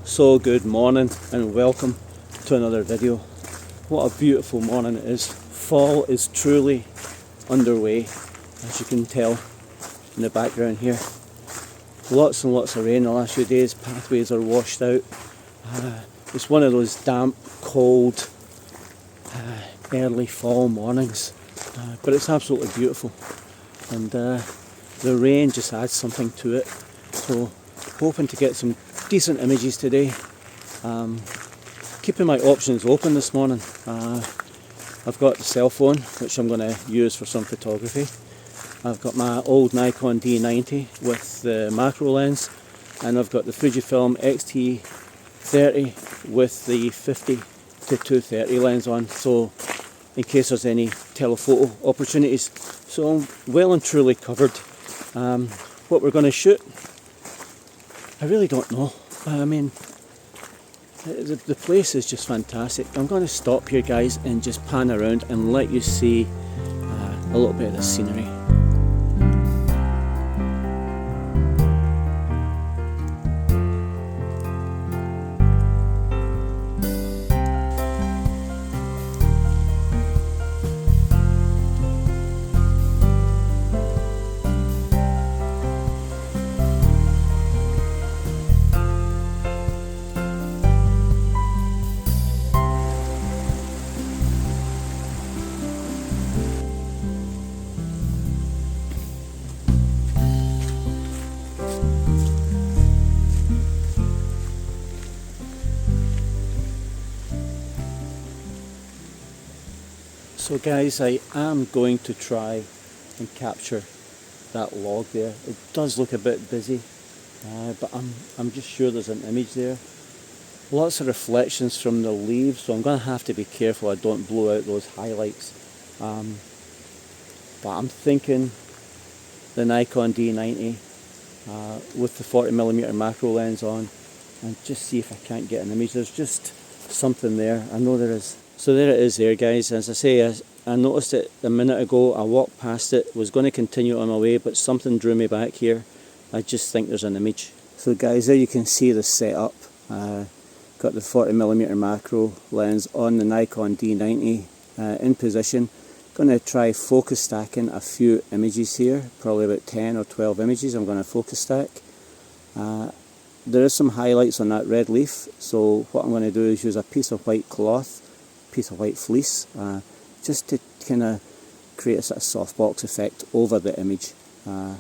So good morning and welcome to another video. What a beautiful morning it is. Fall is truly underway, as you can tell in the background here. Lots and lots of rain the last few days, pathways are washed out. It's one of those damp, cold, early fall mornings, but it's absolutely beautiful, and the rain just adds something to it. So hoping to get some decent images today. Keeping my options open this morning. I've got the cell phone, which I'm going to use for some photography. I've got my old Nikon D90 with the macro lens, and I've got the Fujifilm X-T30 with the 50 to 230 lens on, so in case there's any telephoto opportunities. So I'm well and truly covered. What we're going to shoot, I really don't know. I mean, the place is just fantastic. I'm going to stop here, guys, and just pan around and let you see a little bit of the scenery. So guys, I am going to try and capture that log there. It does look a bit busy, but I'm just sure there's an image there. Lots of reflections from the leaves, so I'm going to have to be careful I don't blow out those highlights. But I'm thinking the Nikon D90 with the 40mm macro lens on, and just see if I can't get an image. There's just something there, I know there is. So there it is there, guys. As I say, I noticed it a minute ago. I walked past it, was going to continue on my way, but something drew me back here. I just think there's an image. So guys, there you can see the setup. Got the 40mm macro lens on the Nikon D90 in position. Going to try focus stacking a few images here, probably about 10 or 12 images I'm going to focus stack. There is some highlights on that red leaf, so what I'm going to do is use a piece of white cloth, piece of white fleece, just to kind of create a sort of softbox effect over the image, and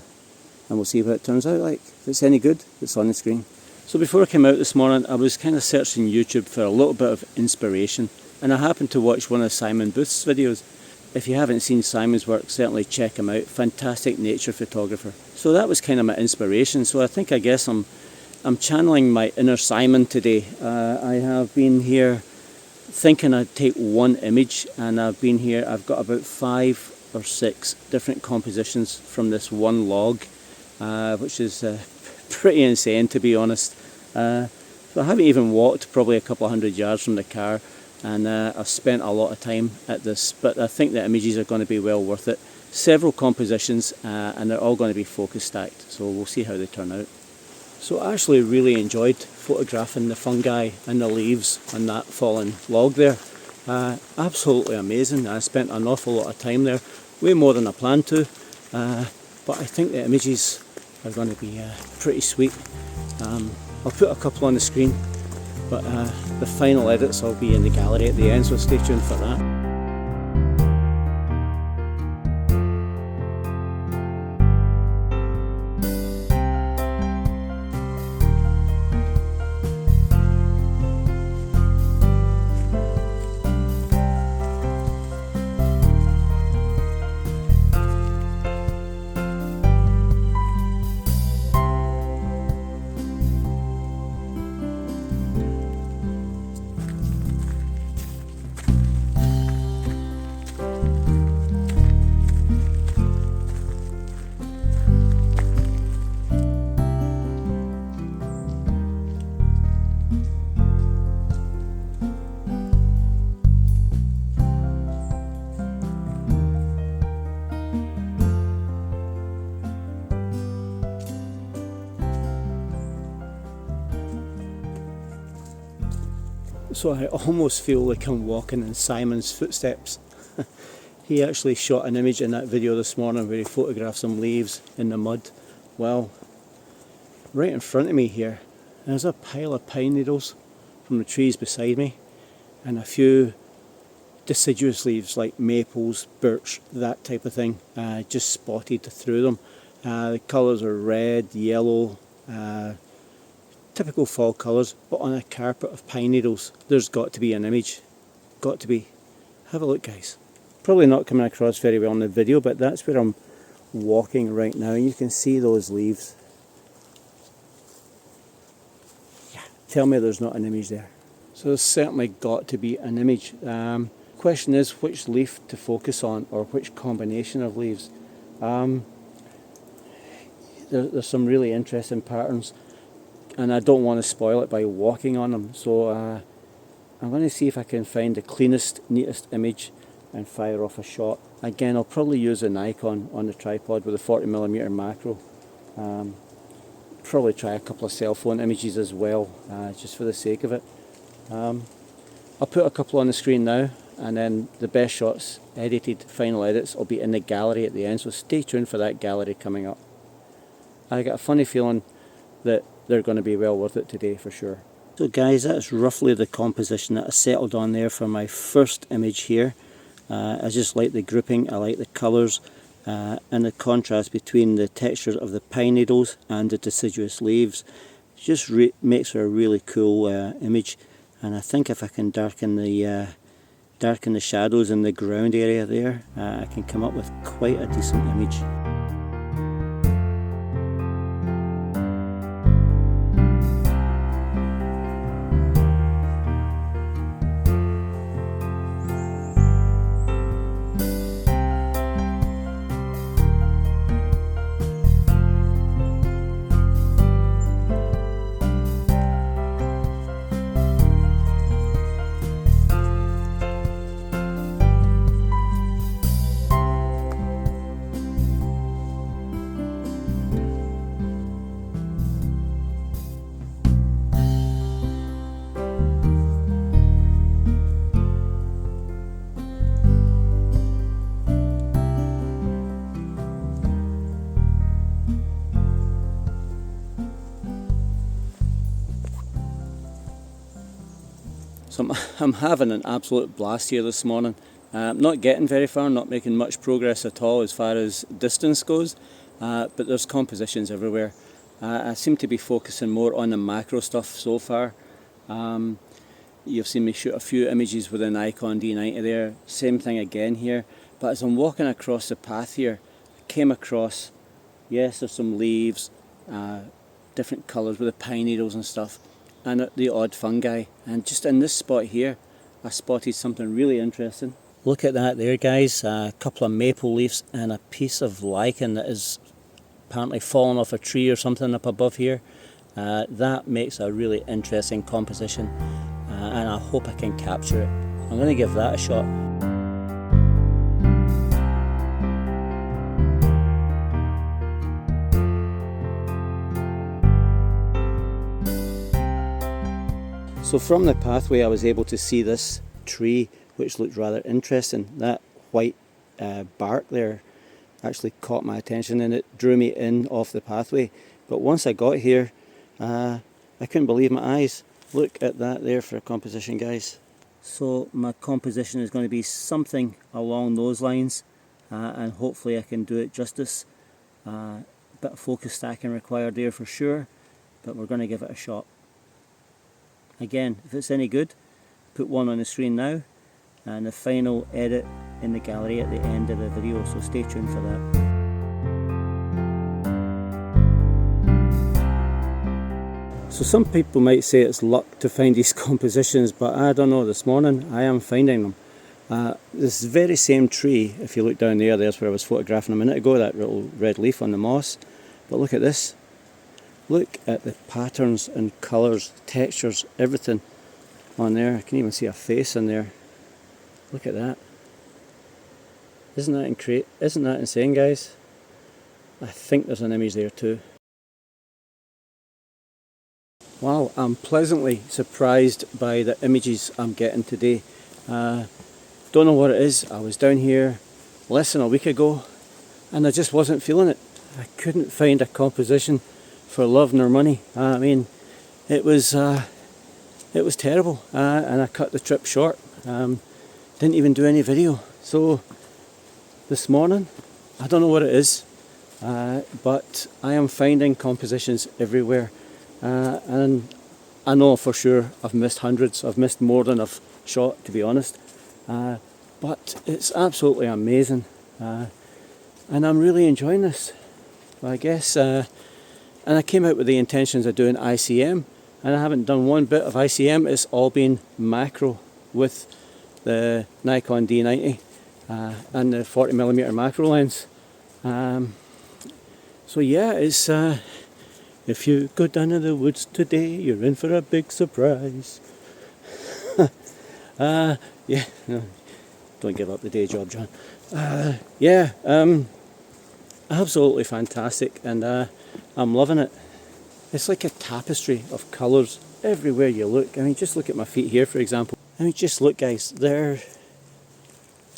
we'll see what it turns out like. If it's any good, it's on the screen. So before I came out this morning, I was kind of searching YouTube for a little bit of inspiration, and I happened to watch one of Simon Booth's videos. If you haven't seen Simon's work, certainly check him out. Fantastic nature photographer. So that was kind of my inspiration. So I guess I'm channeling my inner Simon today. I have been here thinking I'd take one image, and I've got about 5 or 6 different compositions from this one log, which is pretty insane, to be honest. So I haven't even walked probably a couple of 100 yards from the car, and I've spent a lot of time at this, but I think the images are going to be well worth it. Several compositions, and they're all going to be focus stacked, so we'll see how they turn out. So I actually really enjoyed photographing the fungi and the leaves on that fallen log there. Absolutely amazing. I spent an awful lot of time there, way more than I planned to, but I think the images are going to be pretty sweet. I'll put a couple on the screen, but the final edits will be in the gallery at the end, so stay tuned for that. So I almost feel like I'm walking in Simon's footsteps. He actually shot an image in that video this morning where he photographed some leaves in the mud. Well, right in front of me here, there's a pile of pine needles from the trees beside me, and a few deciduous leaves like maples, birch, that type of thing, just spotted through them. The colours are red, yellow, typical fall colours, but on a carpet of pine needles. There's got to be an image. Got to be. Have a look, guys. Probably not coming across very well in the video, but that's where I'm walking right now, and you can see those leaves. Yeah, tell me there's not an image there. So there's certainly got to be an image. Question is which leaf to focus on, or which combination of leaves. There's some really interesting patterns, and I don't want to spoil it by walking on them, so I'm going to see if I can find the cleanest, neatest image and fire off a shot. Again, I'll probably use a Nikon on the tripod with a 40mm macro. Probably try a couple of cell phone images as well, just for the sake of it. I'll put a couple on the screen now, and then the best shots, edited, final edits, will be in the gallery at the end, so stay tuned for that gallery coming up. I got a funny feeling that they're going to be well worth it today for sure. So guys, that's roughly the composition that I settled on there for my first image here. I just like the grouping, I like the colours, and the contrast between the texture of the pine needles and the deciduous leaves. It just makes for a really cool image, and I think if I can darken the shadows in the ground area there, I can come up with quite a decent image. So I'm having an absolute blast here this morning. Not getting very far, not making much progress at all as far as distance goes, but there's compositions everywhere. I seem to be focusing more on the macro stuff so far. You've seen me shoot a few images with a Nikon D90 there, same thing again here. But as I'm walking across the path here, I came across, yes, there's some leaves, different colours with the pine needles and stuff, and the odd fungi, and just in this spot here I spotted something really interesting. Look at that there, guys, a couple of maple leaves and a piece of lichen that is apparently fallen off a tree or something up above here. That makes a really interesting composition, and I hope I can capture it. I'm going to give that a shot. So from the pathway I was able to see this tree, which looked rather interesting. That white bark there actually caught my attention, and it drew me in off the pathway. But once I got here, I couldn't believe my eyes. Look at that there for a composition, guys. So my composition is going to be something along those lines, and hopefully I can do it justice. A bit of focus stacking required there for sure, but we're going to give it a shot. Again, if it's any good, put one on the screen now, and the final edit in the gallery at the end of the video, so stay tuned for that. So some people might say it's luck to find these compositions, but I don't know, this morning I am finding them. This very same tree, if you look down there, there's where I was photographing a minute ago, that little red leaf on the moss. But look at this. Look at the patterns and colours, textures, everything on there. I can even see a face in there. Look at that. Isn't that insane, guys? I think there's an image there too. Wow, I'm pleasantly surprised by the images I'm getting today. Don't know what it is. I was down here less than a week ago and I just wasn't feeling it. I couldn't find a composition for love nor money. I mean, it was terrible, and I cut the trip short. Didn't even do any video. So this morning, I don't know what it is, but I am finding compositions everywhere, and I know for sure I've missed hundreds. I've missed more than I've shot, to be honest, but it's absolutely amazing, and I'm really enjoying this, I guess. And I came out with the intentions of doing ICM, and I haven't done one bit of ICM. It's all been macro with the Nikon D90 and the 40mm macro lens. So yeah, it's if you go down in the woods today, you're in for a big surprise. Yeah, no, don't give up the day job, John. Yeah, absolutely fantastic, and I'm loving it. It's like a tapestry of colours everywhere you look. I mean, just look at my feet here, for example. I mean, just look, guys, there.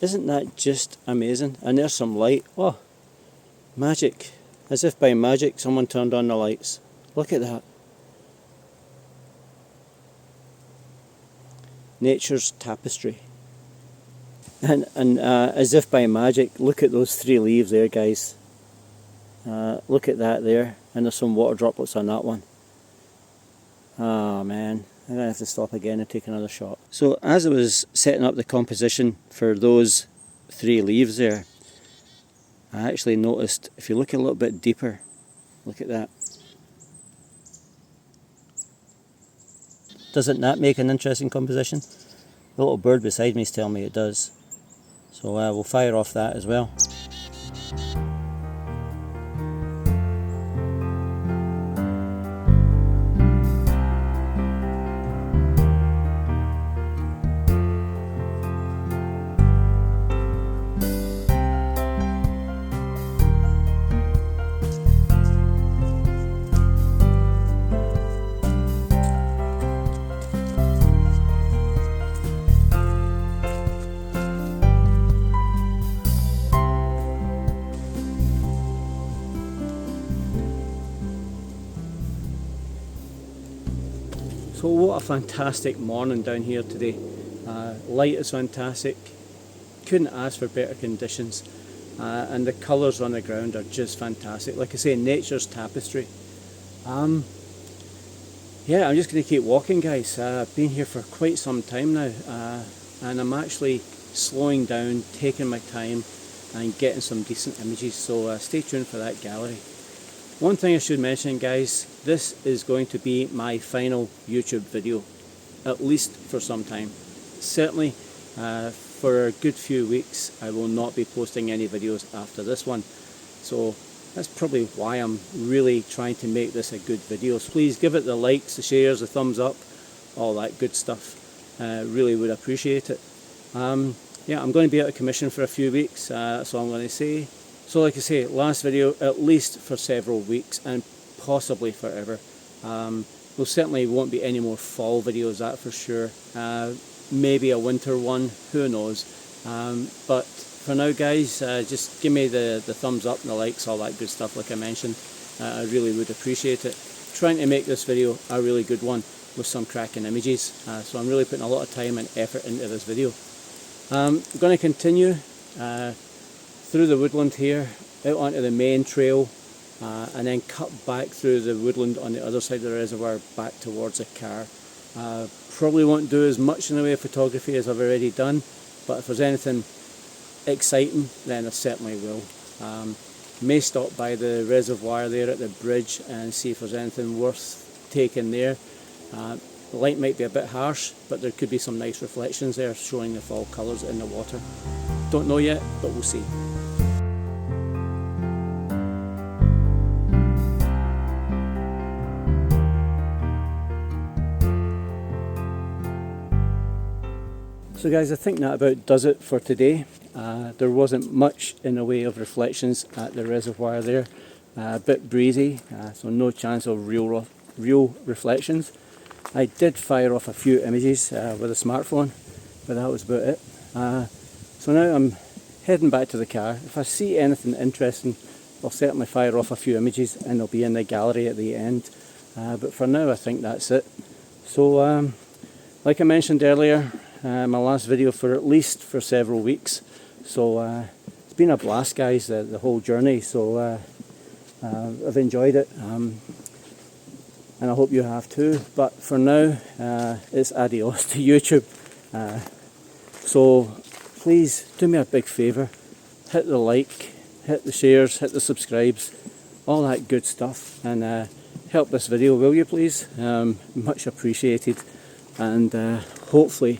Isn't that just amazing? And there's some light. Oh, magic. As if by magic, someone turned on the lights. Look at that. Nature's tapestry. And as if by magic, look at those 3 leaves there, guys. Look at that there, and there's some water droplets on that one. Oh man, I'm going to have to stop again and take another shot. So as I was setting up the composition for those 3 leaves there, I actually noticed, if you look a little bit deeper, look at that. Doesn't that make an interesting composition? The little bird beside me is telling me it does. So we'll fire off that as well. So what a fantastic morning down here today. Light is fantastic, couldn't ask for better conditions, and the colours on the ground are just fantastic. Like I say, nature's tapestry. Yeah, I'm just going to keep walking, guys. I've been here for quite some time now, and I'm actually slowing down, taking my time and getting some decent images, so stay tuned for that gallery. One thing I should mention, guys, this is going to be my final YouTube video, at least for some time. Certainly for a good few weeks I will not be posting any videos after this one, so that's probably why I'm really trying to make this a good video. So please give it the likes, the shares, the thumbs up, all that good stuff. Really would appreciate it. Yeah, I'm going to be out of commission for a few weeks, that's all I'm going to say. So like I say, last video at least for several weeks and possibly forever. There certainly won't be any more fall videos, that for sure. Maybe a winter one, who knows. But for now, guys, just give me the thumbs up and the likes, all that good stuff like I mentioned. I really would appreciate it. Trying to make this video a really good one with some cracking images. So I'm really putting a lot of time and effort into this video. I'm going to continue through the woodland here, out onto the main trail, and then cut back through the woodland on the other side of the reservoir back towards the car. Probably won't do as much in the way of photography as I've already done, but if there's anything exciting, then I certainly will. May stop by the reservoir there at the bridge and see if there's anything worth taking there. The light might be a bit harsh, but there could be some nice reflections there showing the fall colours in the water. Don't know yet, but we'll see. So guys, I think that about does it for today. There wasn't much in the way of reflections at the reservoir there. A bit breezy, so no chance of real real reflections. I did fire off a few images with a smartphone, but that was about it. So now I'm heading back to the car. If I see anything interesting, I'll certainly fire off a few images and they'll be in the gallery at the end. But for now I think that's it. So like I mentioned earlier, my last video for several weeks. So it's been a blast, guys, the whole journey. So I've enjoyed it. And I hope you have too. But for now, it's adios to YouTube. So please do me a big favour. Hit the like, hit the shares, hit the subscribes, all that good stuff. And help this video, will you please? Much appreciated. And hopefully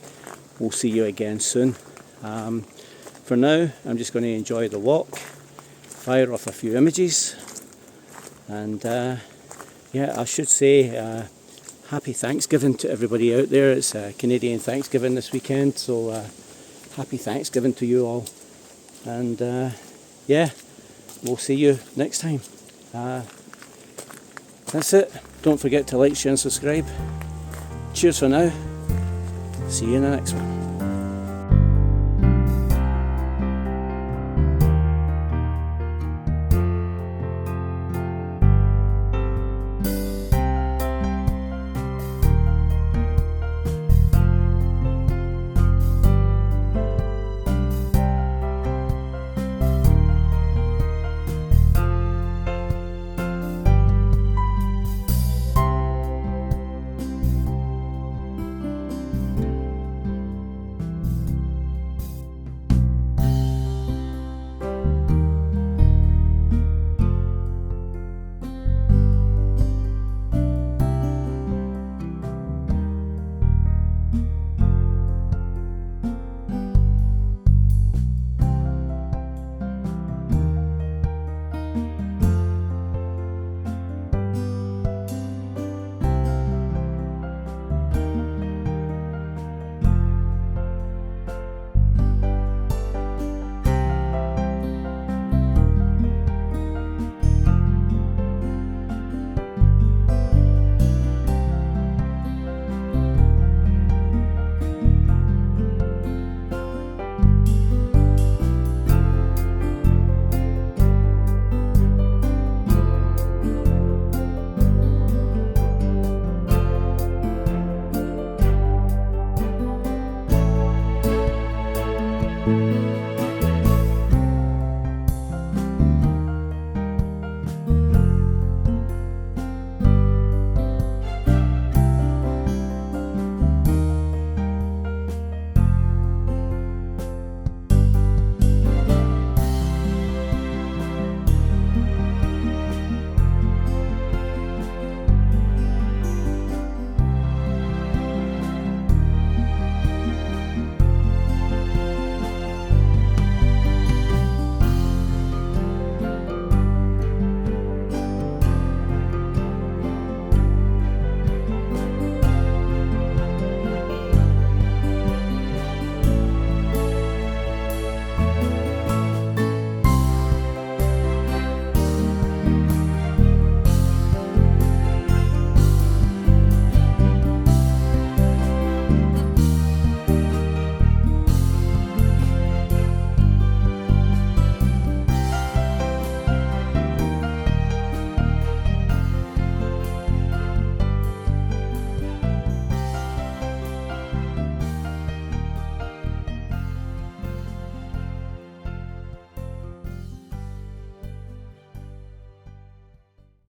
we'll see you again soon. For now, I'm just going to enjoy the walk, fire off a few images, and yeah, I should say happy Thanksgiving to everybody out there. It's Canadian Thanksgiving this weekend, so happy Thanksgiving to you all. And yeah, we'll see you next time. That's it. Don't forget to like, share and subscribe. Cheers for now. See you in the next one.